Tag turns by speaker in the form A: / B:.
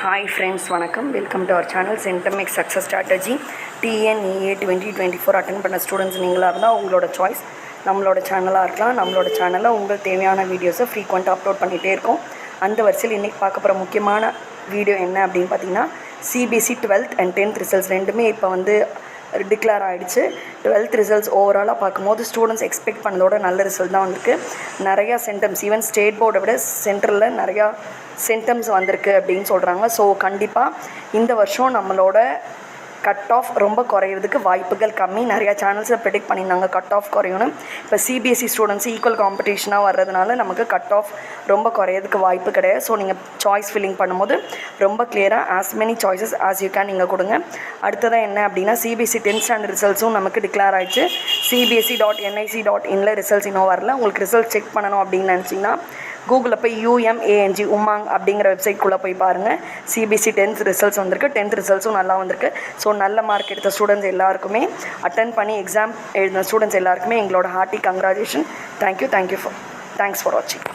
A: Hi friends, வணக்கம். Welcome to our channel centum max success strategy. TNEA 2024 attend பண்ண students நீங்களாக இருந்தால் உங்களோட சாய்ஸ் நம்மளோட சேனலாக இருக்கலாம். நம்மளோட சேனலில் உங்களுக்கு தேவையான வீடியோஸை ஃப்ரீக்வெண்ட்டாக அப்லோட் பண்ணிகிட்டே இருக்கோம். அந்த வரிசையில் இன்றைக்கி பார்க்க போகிற முக்கியமான வீடியோ என்ன அப்படின்னு பார்த்தீங்கன்னா, CBSE 12th and 10th results ரெண்டுமே இப்போ டிக்ளேர் ஆகிடுச்சு. 12th ரிசல்ட்ஸ் ஓவராலாக பார்க்கும்போது ஸ்டூடெண்ட்ஸ் எக்ஸ்பெக்ட் பண்ணதோட நல்ல ரிசல்ட் தான் வந்திருக்கு. நிறையா சென்டம்ஸ் ஈவன் ஸ்டேட் போர்டை விட சென்ட்ரலில் நிறையா சென்டம்ஸ் வந்திருக்கு அப்படின்னு சொல்கிறாங்க. ஸோ கண்டிப்பாக இந்த வருஷம் நம்மளோட கட் ஆஃப் ரொம்ப குறையிறதுக்கு வாய்ப்புகள் கம்மி. நிறையா சேனல்ஸில் ப்ரெடிக்ட் பண்ணியிருந்தாங்க கட் ஆஃப் குறையணும். இப்போ சிபிஎஸ்சி ஸ்டூடெண்ட்ஸ் ஈக்குவல் காம்படிஷனாக வர்றதுனால நமக்கு கட் ஆஃப் ரொம்ப குறையிறதுக்கு வாய்ப்பு கிடையாது. ஸோ நீங்கள் சாய்ஸ் ஃபில்லிங் பண்ணும்போது ரொம்ப கிளியராக as many choices as you can நீங்கள் கொடுங்க. அடுத்ததாக என்ன அப்படின்னா, சிபிஎஸ்சி 10th ஸ்டாண்டர்ட் ரிசல்ட்ஸும் நமக்கு டிக்ளேர் ஆகிடுச்சு. cbse.nic.inல ரிசல்ட்ஸ் இன்னும் வரல. உங்களுக்கு ரிசல்ட் செக் பண்ணணும் அப்படின்னு நினச்சிங்கன்னா கூகுளில் போய் UMANG உமாங் அப்படிங்கிற வெப்சைட்குள்ளே போய் பாருங்கள். சிபிஎஸ்சி 10th ரிசல்ட்ஸ் வந்திருக்கு. 10th ரிசல்ட்ஸும் நல்லா வந்திருக்கு. ஸோ நல்ல மார்க் எடுத்த ஸ்டூடெண்ட்ஸ் எல்லாருக்குமே, அட்டன் பண்ணி எக்ஸாம் எழுதின ஸ்டூடெண்ட்ஸ் எல்லாருக்குமே எங்களோட ஹார்ட்டி கங்க்ராச்சுலேஷன். தேங்க்யூ ஃபார் வாட்சிங்.